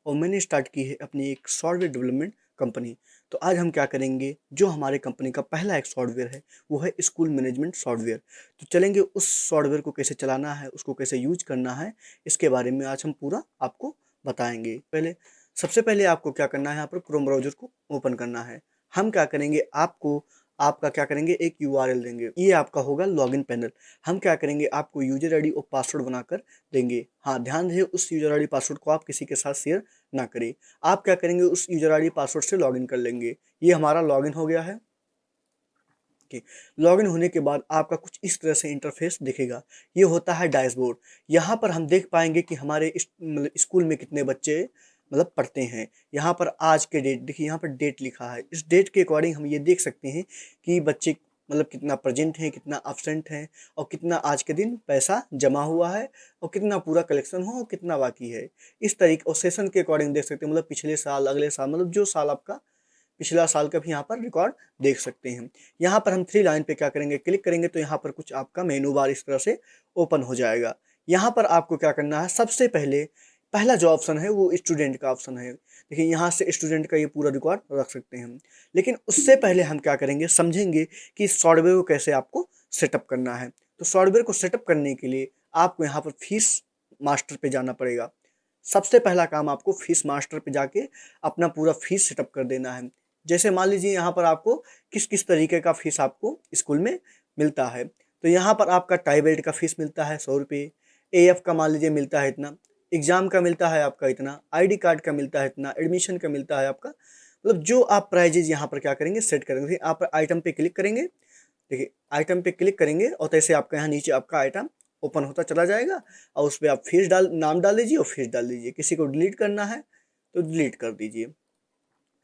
और मैंने स्टार्ट की है अपनी एक सॉफ्टवेयर डेवलपमेंट कंपनी। तो आज हम क्या करेंगे, जो हमारे कंपनी का पहला एक सॉफ्टवेयर है वो है स्कूल मैनेजमेंट सॉफ्टवेयर। तो चलेंगे उस सॉफ्टवेयर को कैसे चलाना है, उसको कैसे यूज करना है, इसके बारे में आज हम पूरा आपको बताएंगे। सबसे पहले आपको क्या करना है, यहाँ पर क्रोम ब्राउज़र को ओपन करना है। हम क्या करेंगे, आपका क्या करेंगे, एक यूआरएल देंगे, ये आपका होगा लॉगिन पैनल। हम क्या करेंगे, आपको यूज़र आईडी और पासवर्ड बनाकर देंगे। हाँ, ध्यान रहे उस यूज़र आईडी पासवर्ड को आप किसी के साथ शेयर ना करें। आप क्या करेंगे, उस यूज़र आईडी पासवर्ड से लॉगिन कर लेंगे। ये हमारा लॉगिन हो गया है। लॉगिन होने के बाद आपका कुछ इस तरह से इंटरफेस दिखेगा। ये होता है डैशबोर्ड। यहाँ पर हम देख पाएंगे कि हमारे मतलब स्कूल में कितने बच्चे मतलब पढ़ते हैं। यहाँ पर आज के डेट देखिए, यहाँ पर डेट लिखा है। इस डेट के अकॉर्डिंग हम ये देख सकते हैं कि बच्चे मतलब कितना प्रेजेंट है, कितना एब्सेंट है, और कितना आज के दिन पैसा जमा हुआ है, और कितना पूरा कलेक्शन हो, और कितना बाकी है। इस तरीके और सेशन के अकॉर्डिंग देख सकते हैं, मतलब पिछले साल, अगले साल, मतलब जो साल आपका पिछला साल का भी यहाँ पर रिकॉर्ड देख सकते हैं। यहाँ पर हम थ्री लाइन पे क्या करेंगे, क्लिक करेंगे तो यहाँ पर कुछ आपका मेनू बार इस तरह से ओपन हो जाएगा। यहाँ पर आपको क्या करना है, सबसे पहले पहला जो ऑप्शन है वो स्टूडेंट का ऑप्शन है। देखिए, यहाँ से स्टूडेंट का ये पूरा रिकॉर्ड रख सकते हैं हम। लेकिन उससे पहले हम क्या करेंगे, समझेंगे कि सॉफ्टवेयर को कैसे आपको सेटअप करना है। तो सॉफ्टवेयर को सेटअप करने के लिए आपको यहाँ पर फीस मास्टर पे जाना पड़ेगा। सबसे पहला काम आपको फीस मास्टर पे जाके अपना पूरा फीस सेटअप कर देना है। जैसे मान लीजिए यहाँ पर आपको किस किस तरीके का फीस आपको स्कूल में मिलता है। तो यहाँ पर आपका टाई बेल्ट का फीस मिलता है 100 रुपये, एएफ का मान लीजिए मिलता है इतना, एग्जाम का मिलता है आपका इतना, आईडी कार्ड का मिलता है इतना, एडमिशन का मिलता है आपका, मतलब जो आप प्राइजेज यहाँ पर क्या करेंगे सेट करेंगे। फिर आप आइटम पे क्लिक करेंगे। देखिए, आइटम पे क्लिक करेंगे और तैसे आपका यहाँ नीचे आपका आइटम ओपन होता चला जाएगा, और उस पर आप फीस नाम डाल दीजिए और फीस डाल दीजिए। किसी को डिलीट करना है तो डिलीट कर दीजिए।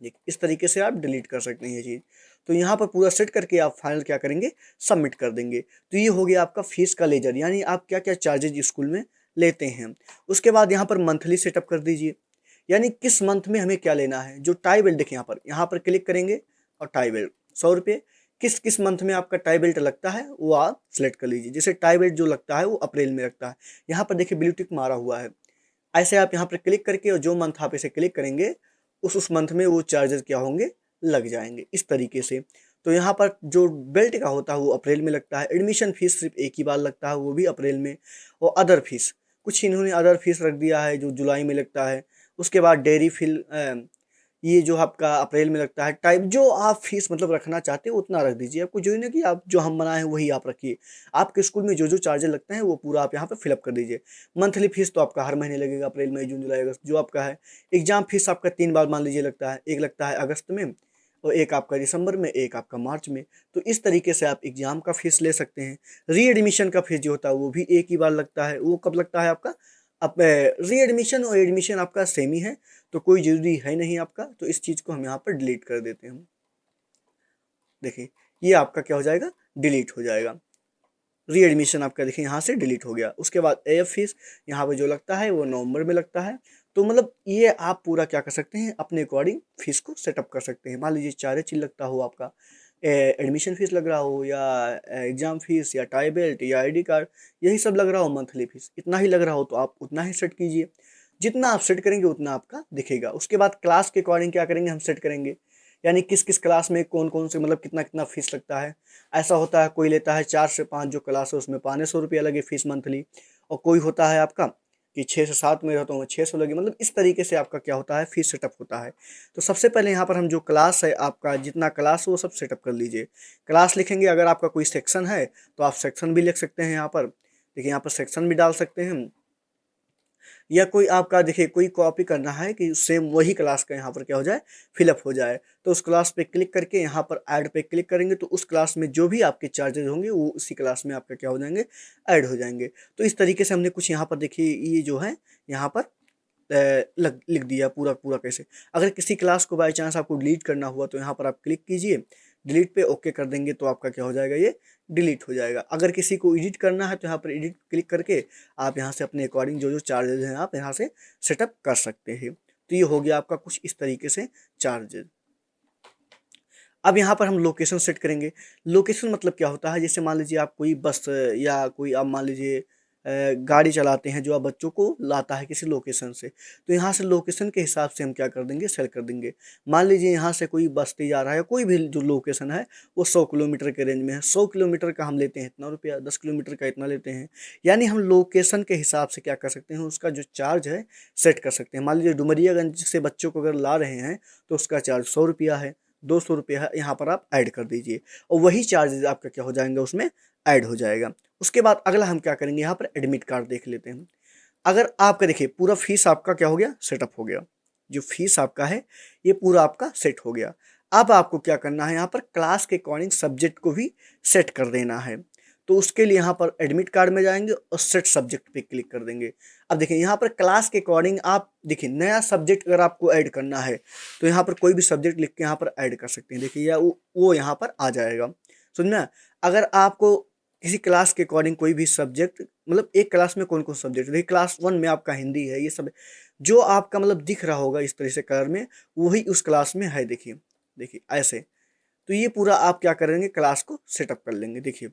देखिए, इस तरीके से आप डिलीट कर सकते हैं ये चीज़। तो यहाँ पर पूरा सेट करके आप फाइनल क्या करेंगे, सबमिट कर देंगे। तो ये हो गया आपका फीस का लेजर, यानी आप क्या क्या चार्जेज स्कूल में लेते हैं। उसके बाद यहाँ पर मंथली सेटअप कर दीजिए, यानी किस मंथ में हमें क्या लेना है। जो टाई बेल्ट देखिए, यहाँ पर क्लिक करेंगे और टाई बेल्ट 100 रुपये। किस किस मंथ में आपका टाई बेल्ट लगता है वो आप सेलेक्ट कर लीजिए। जैसे टाई बेल्ट जो लगता है वो अप्रैल में लगता है। यहाँ पर देखिए ब्लू टिक मारा हुआ है। ऐसे आप यहाँ पर क्लिक करके और जो मंथ आप इसे क्लिक करेंगे उस मंथ में वो चार्जेस क्या होंगे, लग जाएंगे इस तरीके से। तो यहाँ पर जो बेल्ट का होता है वो अप्रैल में लगता है। एडमिशन फीस सिर्फ एक ही बार लगता है, वो भी अप्रैल में। और अदर फीस, कुछ इन्होंने अदर फीस रख दिया है जो जुलाई में लगता है। उसके बाद डेयरी फिल ये जो आपका अप्रैल में लगता है। टाइप जो आप फीस मतलब रखना चाहते हो उतना रख दीजिए। आपको जो है ना कि आप जो हम बनाए हैं वही आप रखिए। आपके स्कूल में जो जो चार्जेस लगते हैं वो पूरा आप यहाँ पे फिलअप कर दीजिए। मंथली फीस तो आपका हर महीने लगेगा, अप्रैल मई जून जुलाई अगस्त जो आपका है। एग्जाम फीस आपका 3 बार मान लीजिए लगता है, एक लगता है अगस्त में, और एक आपका दिसंबर में, एक आपका मार्च में। तो इस तरीके से आप एग्जाम का फीस ले सकते हैं। री एडमिशन का फीस जो होता है वो भी एक ही बार लगता है। वो कब लगता है आपका, अब री एडमिशन और एडमिशन आपका सेम ही है, तो कोई ज़रूरी है नहीं आपका। तो इस चीज़ को हम यहाँ पर डिलीट कर देते हैं। देखिए, ये आपका क्या हो जाएगा, डिलीट हो जाएगा। री एडमिशन आपका देखिए यहाँ से डिलीट हो गया। उसके बाद एफ फीस यहाँ पे जो लगता है वो नवंबर में लगता है। तो मतलब ये आप पूरा क्या कर सकते हैं, अपने अकॉर्डिंग फीस को सेटअप कर सकते हैं। मान लीजिए चारे चीज लगता हो आपका, एडमिशन फीस लग रहा हो, या एग्जाम फीस, या टाई बेल्ट, या आईडी कार्ड, यही सब लग रहा हो, मंथली फीस इतना ही लग रहा हो, तो आप उतना ही सेट कीजिए। जितना आप सेट करेंगे उतना आपका दिखेगा। उसके बाद क्लास के अकॉर्डिंग क्या करेंगे, हम सेट करेंगे, यानी किस किस क्लास में कौन कौन से मतलब कितना कितना फीस लगता है। ऐसा होता है कोई लेता है 4 से 5 जो क्लास है उसमें 500 रुपया लगे फीस मंथली, और कोई होता है आपका कि 6 से 7 में रहता हूँ 600 लगे। मतलब इस तरीके से आपका क्या होता है, फीस सेटअप होता है। तो सबसे पहले यहाँ पर हम जो क्लास है आपका, जितना क्लास हो वो सब सेटअप कर लीजिए। क्लास लिखेंगे, अगर आपका कोई सेक्शन है तो आप सेक्शन भी लिख सकते हैं यहाँ पर। देखिए, यहाँ पर सेक्शन भी डाल सकते हैं हम। या कोई आपका देखिए कोई कॉपी करना है कि सेम वही क्लास का यहाँ पर क्या हो जाए, फिलअप हो जाए, तो उस क्लास पे क्लिक करके यहाँ पर ऐड पे क्लिक करेंगे तो उस क्लास में जो भी आपके चार्जेज होंगे वो उसी क्लास में आपका क्या हो जाएंगे, ऐड हो जाएंगे। तो इस तरीके से हमने कुछ यहाँ पर देखिए ये जो है यहाँ पर लिख दिया पूरा पूरा कैसे। अगर किसी क्लास को बाई चांस आपको डिलीट करना हुआ तो यहाँ पर आप क्लिक कीजिए, डिलीट पे ओके कर देंगे तो आपका क्या हो जाएगा, ये डिलीट हो जाएगा। अगर किसी को एडिट करना है तो यहाँ पर एडिट क्लिक करके आप यहाँ से अपने अकॉर्डिंग जो जो चार्जेज हैं आप यहाँ से सेटअप कर सकते हैं। तो ये हो गया आपका कुछ इस तरीके से चार्जेज। अब यहाँ पर हम लोकेशन सेट करेंगे। लोकेशन मतलब क्या होता है, जैसे मान लीजिए आप कोई बस या कोई आप मान लीजिए गाड़ी चलाते हैं जो आप बच्चों को लाता है किसी लोकेशन से, तो यहाँ से लोकेशन के हिसाब से हम क्या कर देंगे, सेल कर देंगे। मान लीजिए यहाँ से कोई बस्ती जा रहा है, कोई भी जो लोकेशन है वो 100 किलोमीटर के रेंज में है, 100 किलोमीटर का हम लेते हैं इतना रुपया, 10 किलोमीटर का इतना लेते हैं। यानी हम लोकेशन के हिसाब से क्या कर सकते हैं, उसका जो चार्ज है सेट कर सकते हैं। मान लीजिए डुमरियागंज से बच्चों को अगर ला रहे हैं तो उसका चार्ज 100 रुपया है, 200 रुपया है, यहाँ पर आप ऐड कर दीजिए और वही चार्जेज आपका क्या हो जाएंगे, उसमें ऐड हो जाएगा। उसके बाद अगला हम क्या करेंगे, यहाँ पर एडमिट कार्ड देख लेते हैं। अगर आपका देखिए पूरा फीस आपका क्या हो गया, सेटअप हो गया, जो फीस आपका है ये पूरा आपका सेट हो गया। अब आपको क्या करना है, यहाँ पर क्लास के अकॉर्डिंग सब्जेक्ट को भी सेट कर देना है। तो उसके लिए यहाँ पर एडमिट कार्ड में जाएंगे और सेट सब्जेक्ट पे क्लिक कर देंगे। अब देखिए यहाँ पर क्लास के अकॉर्डिंग आप देखिए नया सब्जेक्ट अगर आपको ऐड करना है तो यहाँ पर कोई भी सब्जेक्ट लिख के यहाँ पर ऐड कर सकते हैं। देखिए या वो यहाँ पर आ जाएगा, समझना। अगर आपको किसी क्लास के अकॉर्डिंग कोई भी सब्जेक्ट, मतलब एक क्लास में कौन कौन सब्जेक्ट, देखिए क्लास 1 में आपका हिंदी है, ये सब जो आपका मतलब दिख रहा होगा इस तरह से कलर में, वही उस क्लास में है। देखिए देखिए ऐसे, तो ये पूरा आप क्या करेंगे, क्लास को सेटअप कर लेंगे। देखिए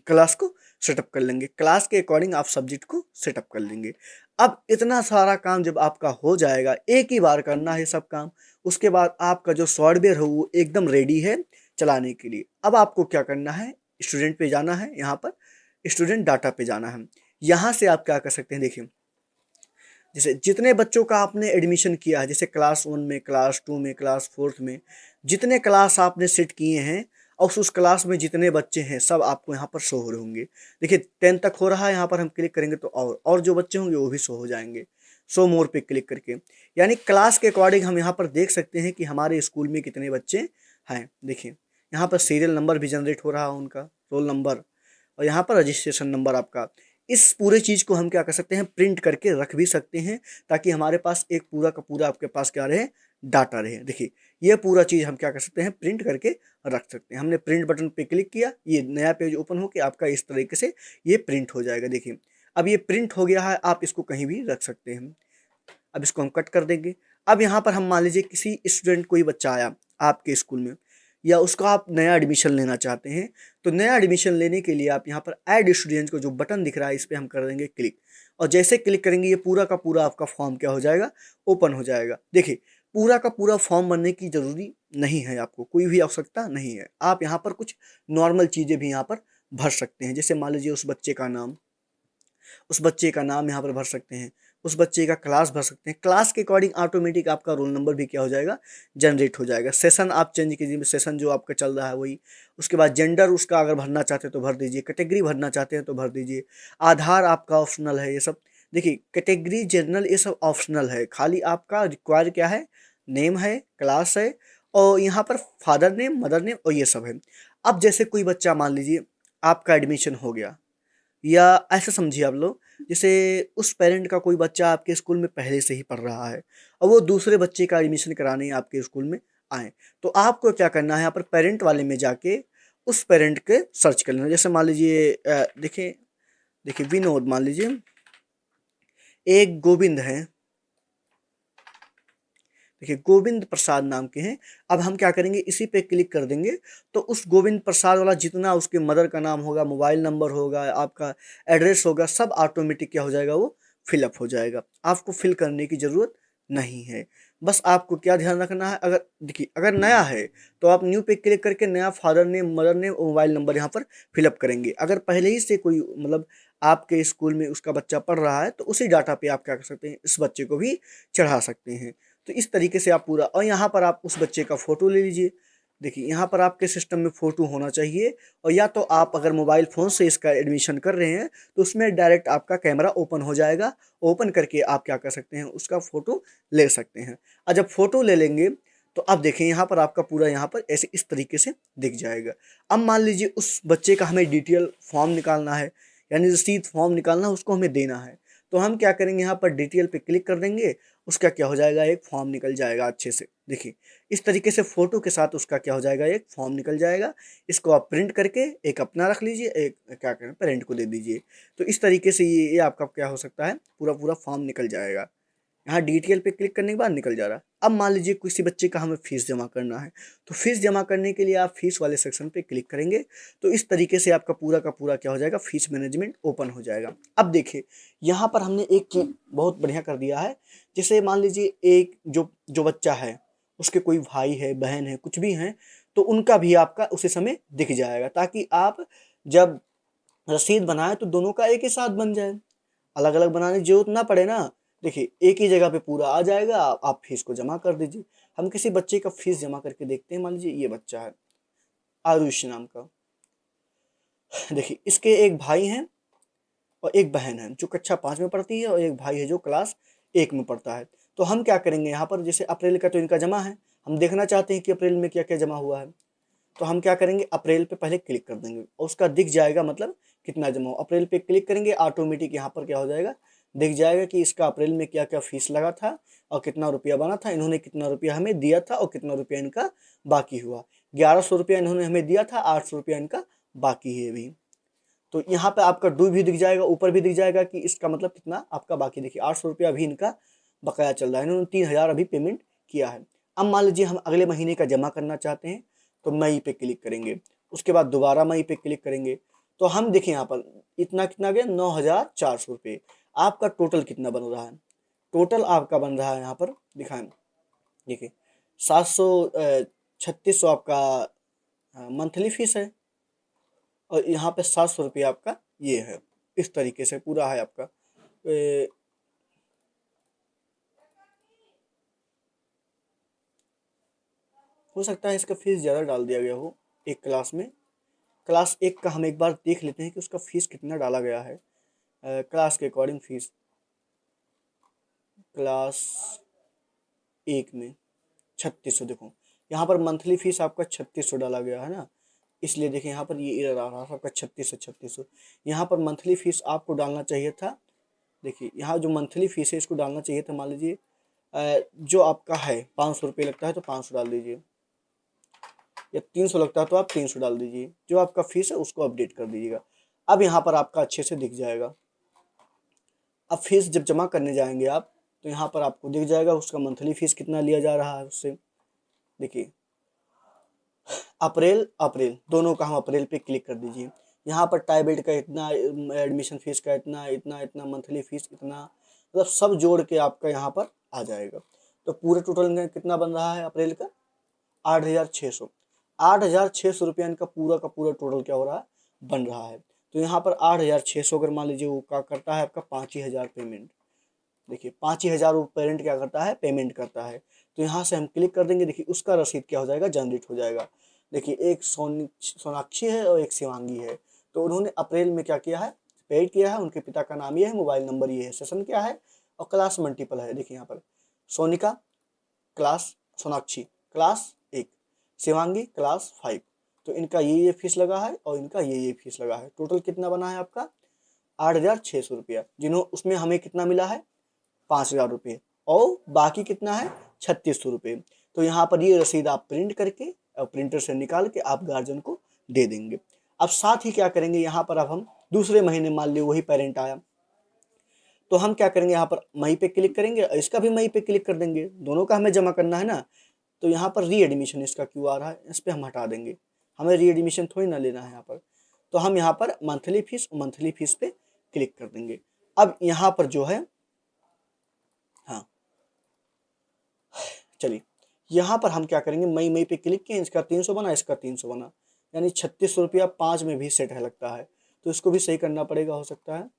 क्लास को सेटअप कर लेंगे, क्लास के अकॉर्डिंग आप सब्जेक्ट को सेटअप कर लेंगे। अब इतना सारा काम जब आपका हो जाएगा, एक ही बार करना है सब काम, उसके बाद आपका जो सॉफ्टवेयर है वो एकदम रेडी है चलाने के लिए। अब आपको क्या करना है, स्टूडेंट पे जाना है, यहाँ पर स्टूडेंट डाटा पे जाना है। यहाँ से आप क्या कर सकते हैं, देखिए जैसे जितने बच्चों का आपने एडमिशन किया है, जैसे क्लास 1 में, क्लास 2 में, क्लास 4th में, जितने क्लास आपने सेट किए हैं और उस क्लास में जितने बच्चे हैं सब आपको यहाँ पर शो हो रहे होंगे। देखिए 10 तक हो रहा है, यहाँ पर हम क्लिक करेंगे तो और जो बच्चे होंगे वो भी शो हो जाएंगे, शो मोर पे क्लिक करके। यानी क्लास के अकॉर्डिंग हम यहाँ पर देख सकते हैं कि हमारे स्कूल में कितने बच्चे हैं। देखिए यहाँ पर सीरियल नंबर भी जनरेट हो रहा है उनका, रोल नंबर, और यहाँ पर रजिस्ट्रेशन नंबर आपका। इस पूरे चीज़ को हम क्या कर सकते हैं, प्रिंट करके रख भी सकते हैं, ताकि हमारे पास एक पूरा का पूरा आपके पास क्या रहे, डाटा रहे। देखिए ये पूरा चीज़ हम क्या कर सकते हैं, प्रिंट करके रख सकते हैं। हमने प्रिंट बटन पे क्लिक किया, ये नया पेज ओपन हो के आपका इस तरीके से ये प्रिंट हो जाएगा। देखिए अब ये प्रिंट हो गया है, आप इसको कहीं भी रख सकते हैं। अब इसको हम कट कर देंगे। अब यहाँ पर हम मान लीजिए किसी स्टूडेंट, कोई बच्चा आया आपके स्कूल में, या उसका आप नया एडमिशन लेना चाहते हैं, तो नया एडमिशन लेने के लिए आप यहाँ पर ऐड स्टूडेंट को जो बटन दिख रहा है इस पर हम कर देंगे क्लिक, और जैसे क्लिक करेंगे ये पूरा का पूरा आपका फॉर्म क्या हो जाएगा, ओपन हो जाएगा। देखिए पूरा का पूरा फॉर्म भरने की ज़रूरी नहीं है, आपको कोई भी आवश्यकता नहीं है। आप यहाँ पर कुछ नॉर्मल चीज़ें भी यहाँ पर भर सकते हैं, जैसे मान लीजिए उस बच्चे का नाम यहाँ पर भर सकते हैं, उस बच्चे का क्लास भर सकते हैं। क्लास के अकॉर्डिंग ऑटोमेटिक आपका रोल नंबर भी क्या हो जाएगा, जनरेट हो जाएगा। सेशन आप चेंज कीजिए, सेशन जो आपका चल रहा है वही। उसके बाद जेंडर उसका अगर भरना चाहते हैं तो भर दीजिए, कैटेगरी भरना चाहते हैं तो भर दीजिए। आधार आपका ऑप्शनल है, ये सब देखिए कैटेगरी जनरल ये सब ऑप्शनल है, खाली आपका रिक्वायर क्या है, नेम है, क्लास है, और यहाँ पर फादर नेम, मदर नेम और ये सब है। अब जैसे कोई बच्चा मान लीजिए आपका एडमिशन हो गया, या ऐसा समझिए आप लोग, जैसे उस पेरेंट का कोई बच्चा आपके स्कूल में पहले से ही पढ़ रहा है और वो दूसरे बच्चे का एडमिशन कराने आपके स्कूल में आए, तो आपको क्या करना है, यहाँ पर पेरेंट वाले में जाके उस पेरेंट के सर्च कर लेना। जैसे मान लीजिए देखिए देखिए विनोद, मान लीजिए एक गोविंद है, देखिए गोविंद प्रसाद नाम के हैं। अब हम क्या करेंगे, इसी पे क्लिक कर देंगे तो उस गोविंद प्रसाद वाला जितना उसके मदर का नाम होगा, मोबाइल नंबर होगा, आपका एड्रेस होगा, सब ऑटोमेटिक क्या हो जाएगा, वो फिलअप हो जाएगा। आपको फिल करने की ज़रूरत नहीं है। बस आपको क्या ध्यान रखना है, अगर देखिए अगर नया है तो आप न्यू पे क्लिक करके नया फादर नेम, मदर नेम और मोबाइल नंबर यहाँ पर फिलअप करेंगे। अगर पहले ही से कोई मतलब आपके स्कूल में उसका बच्चा पढ़ रहा है तो उसी डाटा पे आप क्या कर सकते हैं, इस बच्चे को भी चढ़ा सकते हैं। तो इस तरीके से आप पूरा, और यहाँ पर आप उस बच्चे का फ़ोटो ले लीजिए। देखिए यहाँ पर आपके सिस्टम में फ़ोटो होना चाहिए, और या तो आप अगर मोबाइल फ़ोन से इसका एडमिशन कर रहे हैं तो उसमें डायरेक्ट आपका कैमरा ओपन हो जाएगा, ओपन करके आप क्या कर सकते हैं, उसका फ़ोटो ले सकते हैं। और जब फ़ोटो ले लेंगे तो अब देखें यहाँ पर आपका पूरा यहाँ पर ऐसे इस तरीके से दिख जाएगा। अब मान लीजिए उस बच्चे का हमें डिटेल फॉर्म निकालना है, यानी रसीद फॉर्म निकालना है, उसको हमें देना है। तो हम क्या करेंगे, यहाँ पर डिटेल पे क्लिक कर देंगे, उसका क्या हो जाएगा, एक फॉर्म निकल जाएगा अच्छे से। देखिए इस तरीके से फ़ोटो के साथ उसका क्या हो जाएगा, एक फॉर्म निकल जाएगा। इसको आप प्रिंट करके एक अपना रख लीजिए, एक क्या करें पेरेंट को दे दीजिए। तो इस तरीके से ये आपका क्या हो सकता है, पूरा पूरा फॉर्म निकल जाएगा। यहाँ डिटेल पे क्लिक करने के बाद निकल जा रहा है। अब मान लीजिए किसी बच्चे का हमें फीस जमा करना है, तो फीस जमा करने के लिए आप फीस वाले सेक्शन पे क्लिक करेंगे, तो इस तरीके से आपका पूरा का पूरा क्या हो जाएगा, फीस मैनेजमेंट ओपन हो जाएगा। अब देखिए यहाँ पर हमने एक चीज बहुत बढ़िया कर दिया है, जैसे मान लीजिए एक जो जो बच्चा है उसके कोई भाई है, बहन है, कुछ भी है, तो उनका भी आपका उसी समय दिख जाएगा, ताकि आप जब रसीद बनाए तो दोनों का एक ही साथ बन जाए, अलग अलग बनाने की जरूरत ना पड़े ना। देखिए एक ही जगह पे पूरा आ जाएगा, आप फीस को जमा कर दीजिए। हम किसी बच्चे का फीस जमा करके देखते हैं। मान लीजिए ये बच्चा है आरुष नाम का, देखिए इसके एक भाई हैं और एक बहन है जो कक्षा 5 में पढ़ती है, और एक भाई है जो क्लास 1 में पढ़ता है। तो हम क्या करेंगे, यहाँ पर जैसे अप्रैल का तो इनका जमा है, हम देखना चाहते हैं कि अप्रैल में क्या क्या जमा हुआ है, तो हम क्या करेंगे, अप्रैल पे पहले क्लिक कर देंगे और उसका दिख जाएगा मतलब कितना जमा हो। अप्रैल पे क्लिक करेंगे, ऑटोमेटिक यहाँ पर क्या हो जाएगा, दिख जाएगा कि इसका अप्रैल में क्या क्या फीस लगा था और कितना रुपया बना था, इन्होंने कितना रुपया हमें दिया था और कितना रुपया इनका बाकी हुआ। 1100 रुपया इन्होंने हमें दिया था, 800 रुपया इनका बाकी है अभी। तो यहाँ पे आपका ड्यू भी दिख जाएगा, ऊपर भी दिख जाएगा कि इसका मतलब कितना आपका बाकी। देखिए 800 रुपया अभी इनका बकाया चल रहा है, इन्होंने 3000 अभी पेमेंट किया है। अब मान लीजिए हम अगले महीने का जमा करना चाहते हैं, तो मई पे क्लिक करेंगे, उसके बाद दोबारा मई पे क्लिक करेंगे, तो हम देखिए यहाँ पर इतना कितना गया, 9400 रुपये। आपका टोटल कितना बन रहा है, टोटल आपका बन रहा है यहाँ पर दिखाएं, देखिए 3600 आपका मंथली फीस है, और यहाँ पे 700 रुपये आपका ये है। इस तरीके से पूरा है आपका। हो सकता है इसका फीस ज़्यादा डाल दिया गया हो एक क्लास में। क्लास 1 का हम एक बार देख लेते हैं कि उसका फीस कितना डाला गया है। क्लास के अकॉर्डिंग फीस क्लास 1 में 3600, देखो यहाँ पर मंथली फीस आपका 3600 डाला गया है ना, इसलिए देखिए यहाँ पर ये एरर आ रहा है आपका 3600। यहाँ पर मंथली फीस आपको डालना चाहिए था, देखिए यहाँ जो मंथली फीस है इसको डालना चाहिए था, मान लीजिए जो आपका है 500 रुपये लगता है तो 500 डाल दीजिए, या 300 लगता है तो आप 300 डाल दीजिए, जो आपका फीस है उसको अपडेट कर दीजिएगा। अब यहाँ पर आपका अच्छे से दिख जाएगा। अब फीस जब जमा करने जाएंगे आप, तो यहाँ पर आपको दिख जाएगा उसका मंथली फीस कितना लिया जा रहा है उससे। देखिए अप्रैल अप्रैल दोनों का हम अप्रैल पे क्लिक कर दीजिए, यहाँ पर टाइबेट का इतना, एडमिशन फीस का इतना इतना इतना, मंथली फीस इतना, मतलब सब जोड़ के आपका यहाँ पर आ जाएगा। तो पूरे टोटल में कितना बन रहा है अप्रैल का, 8600। 8600 रुपया इनका पूरा का पूरा टोटल क्या हो रहा है, बन रहा है। तो यहाँ पर 8600 अगर मान लीजिए वो क्या करता है आपका 5000 पेमेंट, देखिए 5000 वो पेरेंट क्या करता है, पेमेंट करता है। तो यहाँ से हम क्लिक कर देंगे, देखिए उसका रसीद क्या हो जाएगा, जनरेट हो जाएगा। देखिए एक सोनाक्षी है और एक शिवांगी है, तो उन्होंने अप्रैल में क्या किया है, पेड किया है। उनके पिता का नाम ये है, मोबाइल नंबर ये है, सेशन क्या है और क्लास मल्टीपल है। देखिए यहाँ पर Sonika class, Sonakshi class 1, Shivangi class 5। तो इनका ये फीस लगा है और इनका ये फीस लगा है। टोटल कितना बना है आपका, 8600 रुपया, जिन्हों उसमें हमें कितना मिला है, 5000 रुपये, और बाकी कितना है, 3600 रुपये। तो यहाँ पर ये रसीद आप प्रिंट करके और प्रिंटर से निकाल के आप गार्जियन को दे देंगे। अब साथ ही क्या करेंगे, यहाँ पर अब हम दूसरे महीने मान ली वही पेरेंट आया, तो हम क्या करेंगे, यहाँ पर मई पे क्लिक करेंगे और इसका भी मई पे क्लिक कर देंगे, दोनों का हमें जमा करना है ना। तो यहाँ पर री एडमिशन इसका क्यू आ रहा है, इस पर हम हटा देंगे, हमें री एडमिशन थोड़ी ना लेना है यहाँ पर। तो हम यहाँ पर मंथली फीस पे क्लिक कर देंगे। अब यहाँ पर जो है, हाँ चलिए यहाँ पर हम क्या करेंगे, मई पे क्लिक किए, इसका 300 बना, इसका 300 बना, यानी 3600 रुपया 5 में भी सेट है लगता है, तो इसको भी सही करना पड़ेगा हो सकता है।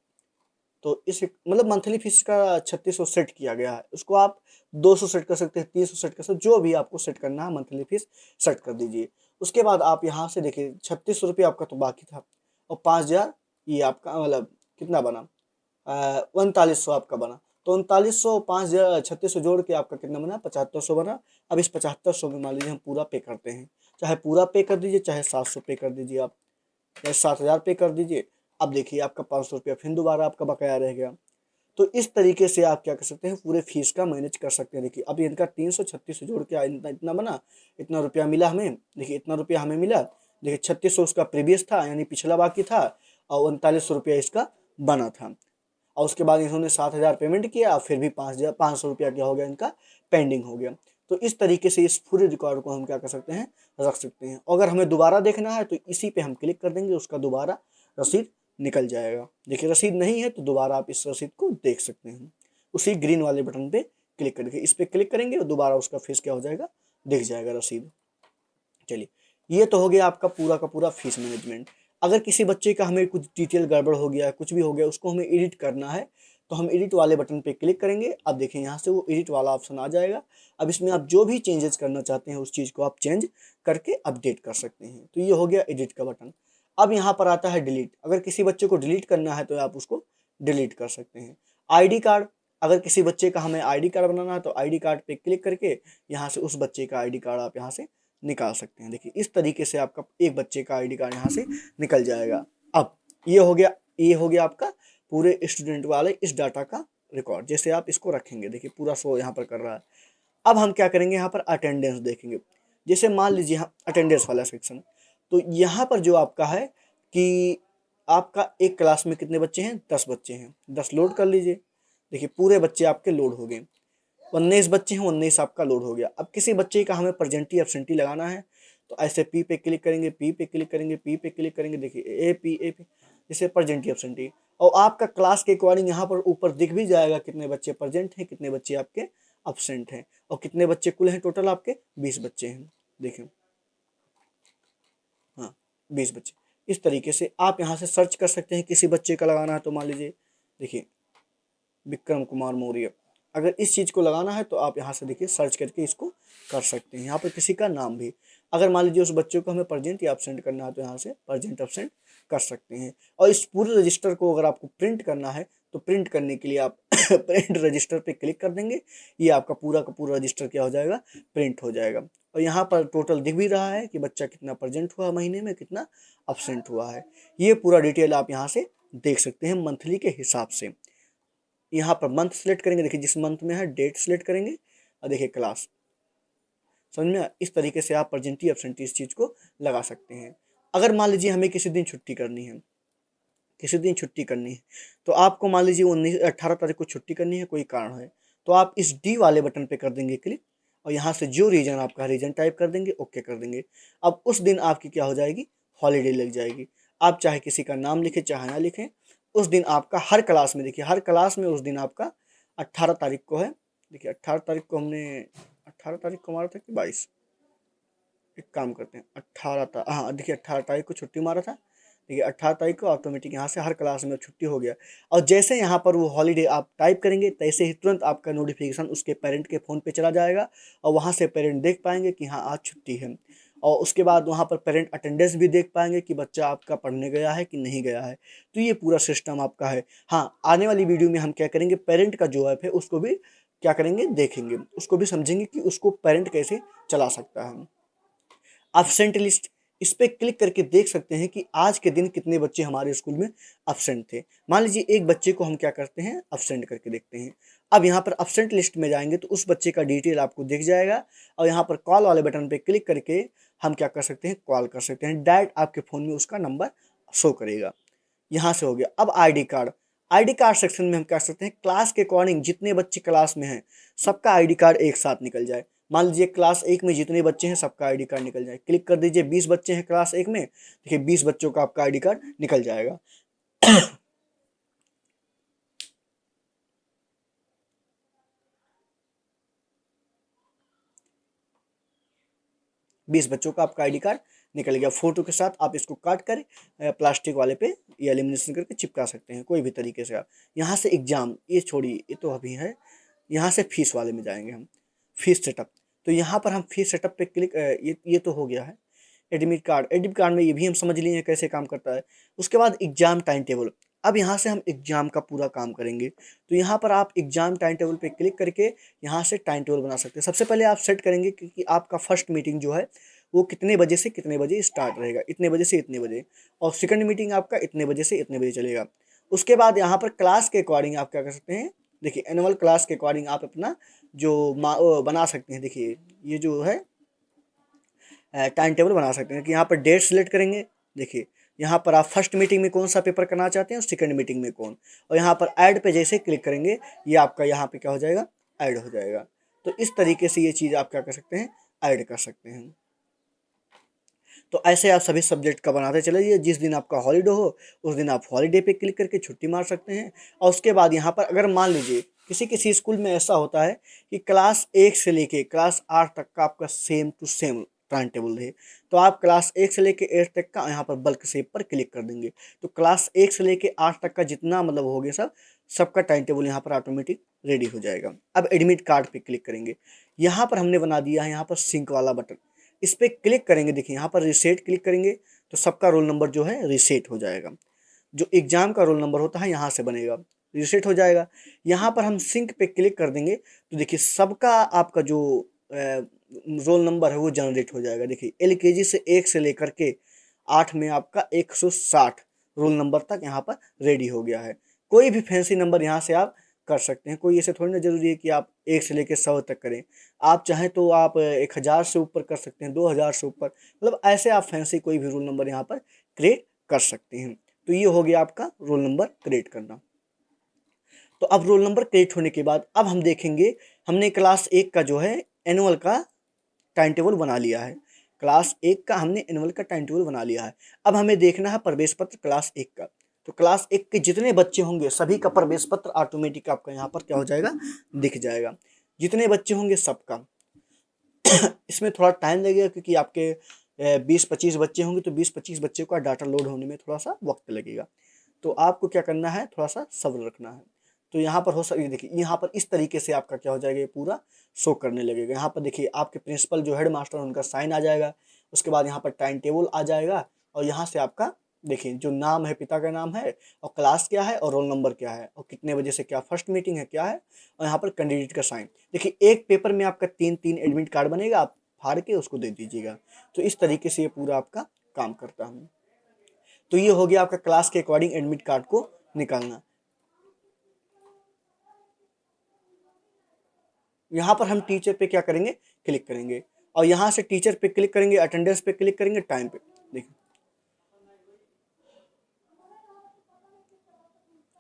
तो इस मतलब मंथली फीस का 3600 सेट किया गया है, उसको आप 200 सेट कर सकते हैं, 300 सेट कर सकते हैं, जो भी आपको सेट करना है मंथली फीस सेट कर दीजिए। उसके बाद आप यहाँ से देखिए 3600 रुपये आपका तो बाकी था, और 5000 ये आपका मतलब कितना बना, 3900 आपका बना। तो 3900 5000 3600 जोड़ के आपका कितना बना, 7500 बना। अब इस 7500 में मान लीजिए हम पूरा पे करते हैं, चाहे पूरा पे कर दीजिए, चाहे 700 पे कर दीजिए, आप चाहे 7000 पे कर दीजिए। अब देखिए आपका 500 रुपया फिर दोबारा आपका बकाया रह गया। तो इस तरीके से आप क्या कर सकते हैं, पूरे फीस का मैनेज कर सकते हैं। देखिए अब इनका 300 3600 जोड़ के इतना इतना बना, इतना रुपया मिला हमें, देखिए इतना रुपया हमें मिला। देखिए 3600 उसका प्रीवियस था यानी पिछला बाकी था, और 3900 रुपया इसका बना था। और उसके बाद इन्होंने 7,000 पेमेंट किया, फिर भी 5,500 रुपया क्या हो गया इनका, पेंडिंग हो गया। तो इस तरीके से इस पूरे रिकॉर्ड को हम क्या कर सकते हैं, रख सकते हैं। अगर हमें दोबारा देखना है तो इसी पे हम क्लिक कर देंगे, उसका दोबारा रसीद निकल जाएगा। देखिए रसीद नहीं है तो दोबारा आप इस रसीद को देख सकते हैं, उसी ग्रीन वाले बटन पे क्लिक करके, इस पे क्लिक करेंगे और दोबारा उसका फेस क्या हो जाएगा, दिख जाएगा रसीद। चलिए, ये तो हो गया आपका पूरा का पूरा फीस मैनेजमेंट। अगर किसी बच्चे का हमें कुछ डिटेल गड़बड़ हो गया, कुछ भी हो गया, उसको हमें एडिट करना है, तो हम एडिट वाले बटन पे क्लिक करेंगे। अब देखिए यहाँ से वो एडिट वाला ऑप्शन आ जाएगा। अब इसमें आप जो भी चेंजेस करना चाहते हैं उस चीज़ को आप चेंज करके अपडेट कर सकते हैं। तो ये हो गया एडिट का बटन। अब यहाँ पर आता है डिलीट। अगर किसी बच्चे को डिलीट करना है तो आप उसको डिलीट कर सकते हैं। आईडी कार्ड, अगर किसी बच्चे का हमें आईडी कार्ड बनाना है तो आईडी कार्ड पे क्लिक करके यहाँ से उस बच्चे का आईडी कार्ड आप यहाँ से निकाल सकते हैं। देखिए इस तरीके से आपका एक बच्चे का आईडी कार्ड यहाँ से निकल जाएगा। अब ये हो गया आपका पूरे स्टूडेंट वाले इस डाटा का रिकॉर्ड, जैसे आप इसको रखेंगे। देखिए पूरा शो यहाँ पर कर रहा है। अब हम क्या करेंगे, यहाँ पर अटेंडेंस देखेंगे। जैसे मान लीजिए यहाँ अटेंडेंस वाला सेक्शन, तो यहाँ पर जो आपका है कि आपका एक क्लास में कितने बच्चे हैं, 10 बच्चे हैं, 10 लोड कर लीजिए। देखिए पूरे बच्चे आपके लोड हो गए। 19 बच्चे हैं, 19 आपका लोड हो गया। अब किसी बच्चे का हमें प्रेजेंटी एब्सेंटी लगाना है तो ऐसे पी पे क्लिक करेंगे, पी पे क्लिक करेंगे, पी पे क्लिक करेंगे। देखिए ए पी जैसे प्रेजेंटी एब्सेंटी, और आपका क्लास के अकॉर्डिंग यहाँ पर ऊपर दिख भी जाएगा कितने बच्चे प्रेजेंट हैं, कितने बच्चे आपके एब्सेंट हैं, और कितने बच्चे कुल हैं। टोटल आपके 20 बच्चे हैं। देखिए हाँ 20 बच्चे। इस तरीके से आप यहाँ से सर्च कर सकते हैं। किसी बच्चे का लगाना है तो मान लीजिए देखिए विक्रम कुमार मौर्य, अगर इस चीज़ को लगाना है तो आप यहाँ से देखिए सर्च करके इसको कर सकते हैं। यहाँ पर किसी का नाम भी, अगर मान लीजिए उस बच्चे को हमें प्रेजेंट या एब्सेंट करना है तो यहाँ से प्रेजेंट एब्सेंट कर सकते हैं। और इस पूरे रजिस्टर को अगर आपको प्रिंट करना है तो प्रिंट करने के लिए आप प्रिंट रजिस्टर पे क्लिक कर देंगे। ये आपका पूरा का पूरा रजिस्टर क्या हो जाएगा, प्रिंट हो जाएगा। और यहाँ पर टोटल दिख भी रहा है कि बच्चा कितना प्रेजेंट हुआ महीने में, कितना एब्सेंट हुआ है। ये पूरा डिटेल आप यहाँ से देख सकते हैं मंथली के हिसाब से। यहाँ पर मंथ सेलेक्ट करेंगे, देखिए जिस मंथ में है डेट सेलेक्ट करेंगे, और देखिए क्लास। समझ में इस तरीके से आप प्रेजेंटी एब्सेंटी इस चीज़ को लगा सकते हैं। अगर मान लीजिए हमें किसी दिन छुट्टी करनी है, किसी दिन छुट्टी करनी है, तो आपको मान लीजिए 18 तारीख को छुट्टी करनी है, कोई कारण है, तो आप इस डी वाले बटन पे कर देंगे क्लिक, और यहाँ से जो रीजन आपका रीजन टाइप कर देंगे, ओके कर देंगे। अब उस दिन आपकी क्या हो जाएगी, हॉलीडे लग जाएगी। आप चाहे किसी का नाम लिखें चाहे ना लिखें, उस दिन आपका हर क्लास में, देखिए हर क्लास में उस दिन आपका 18 तारीख को है। देखिए 18 तारीख को हमने 18 तारीख को मारा था कि 22, एक काम करते हैं 18 हाँ देखिए 18 तारीख को छुट्टी मारा था। देखिए 18 तारीख को ऑटोमेटिक यहाँ से हर क्लास में छुट्टी हो गया। और जैसे यहाँ पर वो हॉलीडे आप टाइप करेंगे तैसे ही तुरंत आपका नोटिफिकेशन उसके पेरेंट के फ़ोन पे चला जाएगा, और वहाँ से पेरेंट देख पाएंगे कि हाँ आज छुट्टी है। और उसके बाद वहाँ पर पेरेंट अटेंडेंस भी देख पाएंगे कि बच्चा आपका पढ़ने गया है कि नहीं गया है। तो ये पूरा सिस्टम आपका है। हाँ आने वाली वीडियो में हम क्या करेंगे, पेरेंट का जो ऐप है उसको भी क्या करेंगे, देखेंगे, उसको भी समझेंगे कि उसको पेरेंट कैसे चला सकता है। एब्सेंट लिस्ट, इस पे क्लिक करके देख सकते हैं कि आज के दिन कितने बच्चे हमारे स्कूल में एब्सेंट थे। मान लीजिए एक बच्चे को हम क्या करते हैं, एब्सेंट करके देखते हैं। अब यहाँ पर एब्सेंट लिस्ट में जाएंगे तो उस बच्चे का डिटेल आपको दिख जाएगा, और यहाँ पर कॉल वाले बटन पे क्लिक करके हम क्या कर सकते हैं, कॉल कर सकते हैं। डायरेक्ट आपके फ़ोन में उसका नंबर शो करेगा। यहाँ से हो गया। अब ID card, ID card section में हम क्या कर सकते हैं, क्लास के अकॉर्डिंग जितने बच्चे क्लास में हैं सबका आईडी कार्ड एक साथ निकल जाए। मान लीजिए क्लास 1 में जितने बच्चे हैं सबका आईडी कार्ड निकल जाए, क्लिक कर दीजिए। 20 बच्चे हैं क्लास 1 में, देखिए 20 बच्चों का आपका आईडी कार्ड निकल जाएगा। 20 बच्चों का आपका आईडी कार्ड निकल गया। फोटो के साथ आप इसको काट कर प्लास्टिक वाले पे या लेमिनेशन करके चिपका सकते हैं, कोई भी तरीके से आप। यहाँ से एग्जाम, ये छोड़िए ये तो अभी है। यहाँ से फीस वाले में जाएंगे हम, फीस सेटअप। तो यहाँ पर हम फीस सेटअप पे क्लिक, ये तो हो गया है। एडमिट कार्ड में ये भी हम समझ लिए हैं कैसे काम करता है। उसके बाद एग्जाम टाइम टेबल। अब यहाँ से हम एग्जाम का पूरा काम करेंगे। तो यहाँ पर आप एग्जाम टाइम टेबल पे क्लिक करके यहाँ से टाइम टेबल बना सकते हैं। सबसे पहले आप सेट करेंगे कि आपका फर्स्ट मीटिंग जो है वो कितने बजे से कितने बजे स्टार्ट रहेगा, इतने बजे से इतने बजे, और सेकंड मीटिंग आपका इतने बजे से इतने बजे चलेगा। उसके बाद यहाँ पर क्लास के अकॉर्डिंग आप क्या कर सकते हैं, देखिए एनुअल क्लास के अकॉर्डिंग आप अपना जो बना सकते हैं। देखिए ये जो है टाइम टेबल बना सकते हैं कि यहाँ पर डेट सेलेक्ट करेंगे। देखिए यहाँ पर आप फर्स्ट मीटिंग में कौन सा पेपर करना चाहते हैं और सेकंड मीटिंग में कौन, और यहाँ पर ऐड पे जैसे क्लिक करेंगे ये आपका यहाँ पे क्या हो जाएगा, ऐड हो जाएगा। तो इस तरीके से ये चीज़ आप क्या कर सकते हैं, ऐड कर सकते हैं। तो ऐसे आप सभी सब्जेक्ट का बनाते चले जाइए। जिस दिन आपका हॉलीडे हो उस दिन आप हॉलीडे पे क्लिक करके छुट्टी मार सकते हैं। और उसके बाद यहाँ पर अगर मान लीजिए किसी किसी स्कूल में ऐसा होता है कि क्लास 1 से लेके क्लास 8 तक का आपका same to same time table है, तो आप क्लास 1 से लेके 8 तक का यहाँ पर बल्क सेव पर क्लिक कर देंगे, तो क्लास 1 से लेके 8 तक का जितना मतलब हो गया सबका टाइम टेबल यहाँ पर ऑटोमेटिक रेडी हो जाएगा। अब एडमिट कार्ड पे क्लिक करेंगे, यहाँ पर हमने बना दिया है यहाँ पर सिंक वाला बटन, इस पर क्लिक करेंगे, देखिए यहाँ पर रीसेट क्लिक करेंगे तो सबका रोल नंबर जो है रीसेट हो जाएगा। जो एग्ज़ाम का रोल नंबर होता है यहाँ से बनेगा, रीसेट हो जाएगा। यहाँ पर हम सिंक पे क्लिक कर देंगे तो देखिए सबका आपका जो रोल नंबर है वो जनरेट हो जाएगा। देखिए एलकेजी से 1 से लेकर के 8 में आपका 160 रोल नंबर तक यहाँ पर रेडी हो गया है। कोई भी फैंसी नंबर यहाँ से आप कर सकते हैं, कोई ऐसे थोड़ी ना ज़रूरी है कि आप 1 से लेकर 100 तक करें। आप चाहें तो आप 1000 से ऊपर कर सकते हैं, 2000 से ऊपर, मतलब ऐसे आप फैंसी कोई भी रोल नंबर यहाँ पर क्रिएट कर सकते हैं। तो ये हो गया आपका रोल नंबर क्रिएट करना। तो अब रोल नंबर क्रिएट होने के बाद अब हम देखेंगे, हमने क्लास 1 का जो है एनुअल का टाइम टेबल बना लिया है, क्लास 1 का हमने एनुअल का टाइम टेबल बना लिया है। अब हमें देखना है प्रवेश पत्र क्लास 1 का। तो क्लास 1 के जितने बच्चे होंगे सभी का प्रवेश पत्र ऑटोमेटिक आपका यहाँ पर क्या हो जाएगा, दिख जाएगा। जितने बच्चे होंगे सबका इसमें थोड़ा टाइम लगेगा क्योंकि आपके 20-25 बच्चे होंगे तो 20-25 बच्चे का डाटा लोड होने में थोड़ा सा वक्त लगेगा। तो आपको क्या करना है, थोड़ा सा सब्र रखना है। तो यहाँ पर हो सकती, देखिए यहाँ पर इस तरीके से आपका क्या हो जाएगा, ये पूरा शो करने लगेगा। यहाँ पर देखिए आपके प्रिंसिपल जो हेड मास्टर उनका साइन आ जाएगा, उसके बाद यहाँ पर टाइम टेबल आ जाएगा और यहाँ से आपका देखिए जो नाम है, पिता का नाम है और क्लास क्या है और रोल नंबर क्या है और कितने बजे से क्या फर्स्ट मीटिंग है क्या है, और यहाँ पर कैंडिडेट का साइन। देखिए एक पेपर में आपका 3-3 एडमिट कार्ड बनेगा, आप फाड़ के उसको दे दीजिएगा। तो इस तरीके से ये पूरा आपका काम करता है। तो ये हो गया आपका क्लास के अकॉर्डिंग एडमिट कार्ड को निकालना। यहाँ पर हम टीचर पे क्या करेंगे, क्लिक करेंगे और यहाँ से टीचर पे क्लिक करेंगे, अटेंडेंस पे क्लिक करेंगे, टाइम पे। देखिए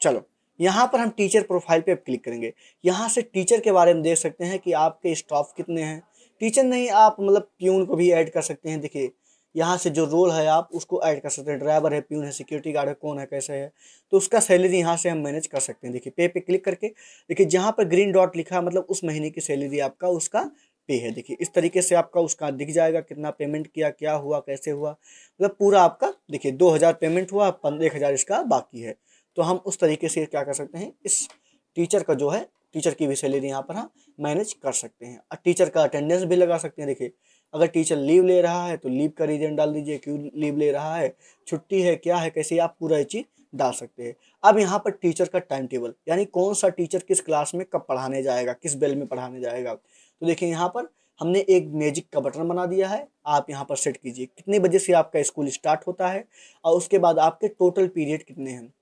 चलो यहाँ पर हम टीचर प्रोफाइल पे क्लिक करेंगे। यहाँ से टीचर के बारे में देख सकते हैं कि आपके स्टाफ कितने हैं। टीचर नहीं, आप मतलब प्यून को भी ऐड कर सकते हैं। देखिए यहाँ से जो रोल है आप उसको ऐड कर सकते हैं, ड्राइवर है, प्यून है, सिक्योरिटी गार्ड है, कौन है, कैसे है, तो उसका सैलरी यहाँ से हम मैनेज कर सकते हैं। देखिए पे क्लिक करके देखिए जहाँ पर ग्रीन डॉट लिखा है मतलब उस महीने की सैलरी आपका उसका पे है। देखिए इस तरीके से आपका उसका दिख जाएगा, कितना पेमेंट किया, क्या हुआ, कैसे हुआ, मतलब पूरा आपका देखिए 2000 पेमेंट हुआ, 15,000 इसका बाकी है। तो हम उस तरीके से क्या कर सकते हैं, इस टीचर का जो है टीचर की भी सैलरी यहाँ पर हम मैनेज कर सकते हैं। और टीचर का अटेंडेंस भी लगा सकते हैं। देखिए अगर टीचर लीव ले रहा है तो लीव का रीजन डाल दीजिए, क्यों लीव ले रहा है, छुट्टी है, क्या है, कैसे, आप पूरा ये चीज़ डाल सकते हैं। अब यहाँ पर टीचर का टाइम टेबल, यानी कौन सा टीचर किस क्लास में कब पढ़ाने जाएगा, किस बेल में पढ़ाने जाएगा। तो देखिए यहाँ पर हमने एक मैजिक का बटन बना दिया है, आप यहाँ पर सेट कीजिए कितने बजे से आपका स्कूल स्टार्ट होता है और उसके बाद आपके टोटल पीरियड कितने हैं।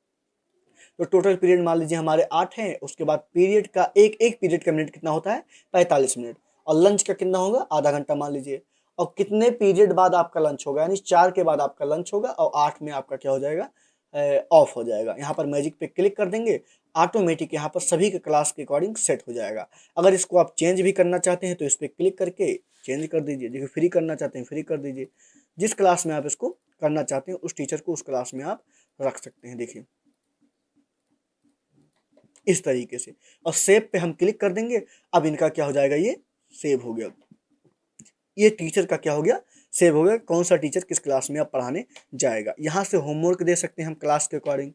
तो टोटल पीरियड मान लीजिए हमारे 8 हैं, उसके बाद पीरियड का एक पीरियड का मिनट कितना होता है, 45 मिनट, और लंच का कितना होगा, आधा घंटा मान लीजिए। और कितने पीरियड बाद आपका लंच होगा, यानी 4 के बाद आपका लंच होगा और 8 में आपका क्या हो जाएगा, ऑफ हो जाएगा। यहाँ पर मैजिक पे क्लिक कर देंगे, ऑटोमेटिक यहाँ पर सभी के क्लास के अकॉर्डिंग सेट हो जाएगा। अगर इसको आप चेंज भी करना चाहते हैं तो इस पर क्लिक करके चेंज कर दीजिए। देखिए फ्री करना चाहते हैं फ्री कर दीजिए, जिस क्लास में आप इसको करना चाहते हैं उस टीचर को उस क्लास में आप रख सकते हैं। देखिए इस तरीके से, और सेव पे हम क्लिक कर देंगे। अब इनका क्या हो जाएगा, ये सेव हो गया, ये टीचर का क्या हो गया, सेव हो गया, कौन सा टीचर किस क्लास में अब पढ़ाने जाएगा। यहाँ से होमवर्क दे सकते हैं हम क्लास के अकॉर्डिंग।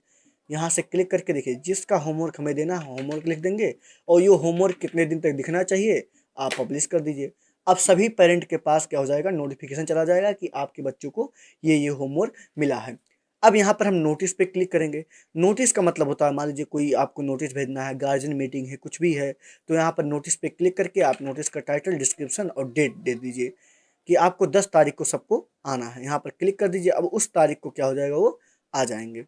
यहाँ से क्लिक करके देखिए जिसका होमवर्क हमें देना है होमवर्क लिख देंगे और ये होमवर्क कितने दिन तक दिखना चाहिए आप पब्लिश कर दीजिए। अब सभी पेरेंट के पास क्या हो जाएगा, नोटिफिकेशन चला जाएगा कि आपके बच्चों को ये होमवर्क मिला है। अब यहाँ पर हम नोटिस पे क्लिक करेंगे। नोटिस का मतलब होता है, मान लीजिए कोई आपको नोटिस भेजना है, गार्जियन मीटिंग है, कुछ भी है, तो यहाँ पर नोटिस पे क्लिक करके आप नोटिस का टाइटल, डिस्क्रिप्शन और डेट दे दीजिए कि आपको 10 तारीख को सबको आना है। यहाँ पर क्लिक कर दीजिए। अब उस तारीख को क्या हो जाएगा, वो आ जाएंगे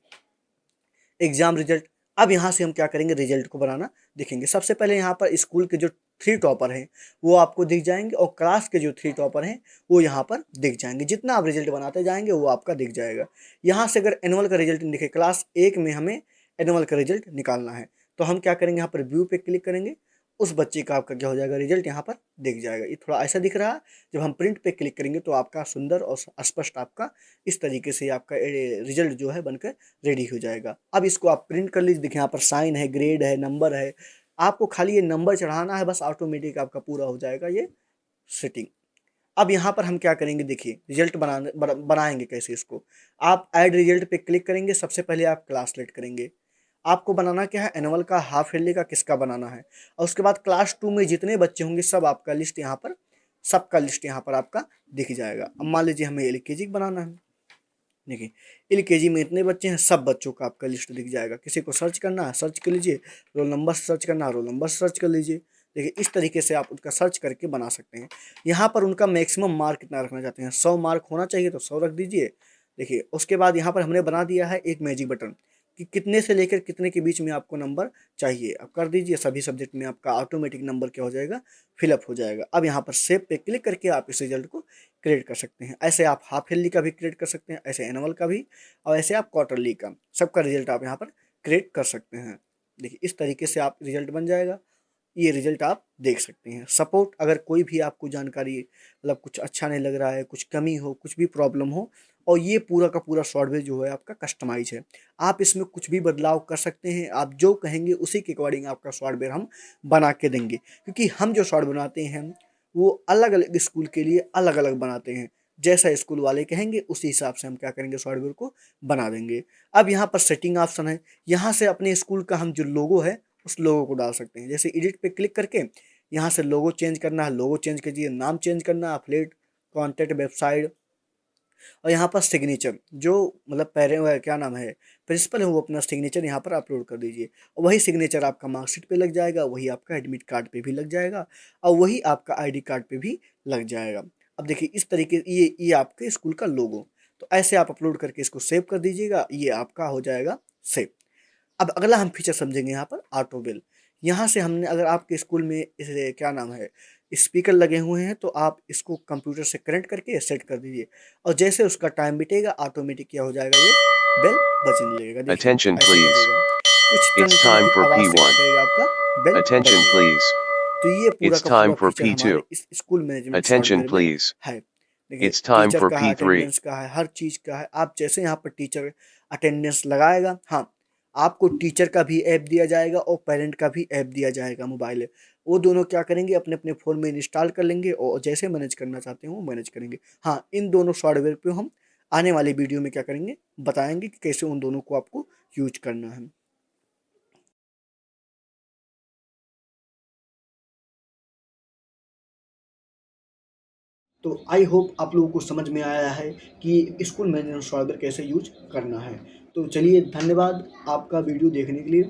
एग्ज़ाम रिजल्ट। अब यहाँ से हम क्या करेंगे, रिजल्ट को बनाना देखेंगे। सबसे पहले यहाँ पर स्कूल के जो 3 टॉपर हैं वो आपको दिख जाएंगे और क्लास के जो 3 टॉपर हैं वो यहाँ पर दिख जाएंगे। जितना आप रिजल्ट बनाते जाएंगे वो आपका दिख जाएगा। यहाँ से अगर एनुअल का रिजल्ट दिखे, क्लास 1 में हमें एनुअल का रिजल्ट निकालना है तो हम क्या करेंगे, यहाँ पर व्यू पे क्लिक करेंगे, उस बच्चे का आपका क्या हो जाएगा, रिजल्ट यहाँ पर दिख जाएगा। ये थोड़ा ऐसा दिख रहा है। जब हम प्रिंट पे क्लिक करेंगे तो आपका सुंदर और स्पष्ट आपका इस तरीके से आपका रिजल्ट जो है बनकर रेडी हो जाएगा। अब इसको आप प्रिंट कर लीजिए। देखिए यहाँ पर साइन है, ग्रेड है, नंबर है। आपको खाली ये नंबर चढ़ाना है, बस ऑटोमेटिक आपका पूरा हो जाएगा ये सेटिंग। अब यहाँ पर हम क्या करेंगे, देखिए रिजल्ट बनाएंगे कैसे इसको। आप ऐड रिजल्ट पे क्लिक करेंगे। सबसे पहले आप क्लास सेलेक्ट करेंगे। आपको बनाना क्या है, एनुअल का, हाफ ईयरली का, किसका बनाना है। और उसके बाद क्लास 2 में जितने बच्चे होंगे सब आपका लिस्ट यहाँ पर, सबका लिस्ट यहाँ पर आपका दिख जाएगा। अब मान लीजिए हमें एलकेजी बनाना है। देखिए एलकेजी में इतने बच्चे हैं, सब बच्चों का आपका लिस्ट दिख जाएगा। किसी को सर्च करना है सर्च कर लीजिए, रोल नंबर सर्च करना है रोल नंबर सर्च कर लीजिए। देखिए इस तरीके से आप उनका सर्च करके बना सकते हैं। यहाँ पर उनका मैक्सिमम मार्क कितना रखना चाहते हैं, 100 मार्क होना चाहिए तो 100 रख दीजिए। देखिए उसके बाद यहाँ पर हमने बना दिया है एक मैजिक बटन कि कितने से लेकर कितने के बीच में आपको नंबर चाहिए, आप कर दीजिए। सभी सब्जेक्ट में आपका ऑटोमेटिक नंबर क्या हो जाएगा, फिलअप हो जाएगा। अब यहाँ पर सेव पे क्लिक करके आप इस रिजल्ट को क्रिएट कर सकते हैं। ऐसे आप हाफ ईयरली का भी क्रिएट कर सकते हैं, ऐसे एनुअल का भी, और ऐसे आप क्वार्टरली का, सबका रिजल्ट आप यहाँ पर क्रिएट कर सकते हैं। देखिए इस तरीके से आप रिजल्ट बन जाएगा। ये रिजल्ट आप देख सकते हैं। सपोर्ट, अगर कोई भी आपको जानकारी मतलब कुछ अच्छा नहीं लग रहा है, कुछ कमी हो, कुछ भी प्रॉब्लम हो, और ये पूरा का पूरा सॉफ्टवेयर जो है आपका कस्टमाइज है। आप इसमें कुछ भी बदलाव कर सकते हैं। आप जो कहेंगे उसी के अकॉर्डिंग आपका सॉफ्टवेयर हम बना के देंगे, क्योंकि हम जो सॉफ्टवेयर बनाते हैं वो अलग अलग स्कूल के लिए अलग अलग बनाते हैं। जैसा स्कूल वाले कहेंगे उसी हिसाब से हम क्या करेंगे, सॉफ्टवेयर को बना देंगे। अब यहाँ पर सेटिंग ऑप्शन है। यहाँ से अपने स्कूल का हम जो लोगो है उस लोगो को डाल सकते हैं। जैसे एडिट पे क्लिक करके यहाँ से लोगो चेंज करना है, लोगो चेंज कीजिए। नाम चेंज करना है, एफिलिएट, कॉन्टैक्ट, वेबसाइट, और यहाँ पर सिग्नेचर, जो मतलब क्या नाम है, प्रिंसिपल है, वो अपना सिग्नेचर यहाँ पर अपलोड कर दीजिए। और वही सिग्नेचर आपका मार्कशीट पे लग जाएगा, वही आपका एडमिट कार्ड पे भी लग जाएगा, और वही आपका आईडी कार्ड पे भी लग जाएगा। अब देखिए इस तरीके ये आपके स्कूल का लोगो। तो ऐसे आप अपलोड करके इसको सेव कर दीजिएगा, ये आपका हो जाएगा सेव। अब अगला हम फीचर समझेंगे यहाँ पर ऑटो बिल। यहाँ से हमने, अगर आपके स्कूल में इसे क्या नाम है, स्पीकर लगे हुए हैं तो आप इसको कंप्यूटर से कनेक्ट करके सेट कर दीजिए, और जैसे उसका टाइम बीतेगा ऑटोमेटिक क्या हो जाएगा, ये बेल बजने लगेगा। देखिए Attention ऐसे please. बजेगा, कुछ टन It's टन time की for आवाज़ से क्या P1. करेगा, आपका बेल Attention बजेगा। please. तो ये पूरा It's का time पूरा for फीचर P2. हमारे इस स्कूल मैनेजमेंट Attention सॉफ्टवेयर में please. है। देखिए It's time टीचर for का है, P3. अटेंडेंस का है, हर चीज़ का है। आप जैसे यहाँ पर टीचर अटेंडेंस लगाएगा, हाँ, आपको टीचर का भी ऐप दिया जाएगा और पेरेंट का भी ऐप दिया जाएगा मोबाइल। वो दोनों क्या करेंगे, अपने अपने फ़ोन में इंस्टॉल कर लेंगे और जैसे मैनेज करना चाहते हैं वो मैनेज करेंगे। हाँ, इन दोनों सॉफ्टवेयर पे हम आने वाली वीडियो में क्या करेंगे, बताएंगे कि कैसे उन दोनों को आपको यूज करना है। तो आई होप आप लोगों को समझ में आया है कि स्कूल मैनेजमेंट सॉफ्टवेयर कैसे यूज करना है। तो चलिए, धन्यवाद आपका वीडियो देखने के लिए।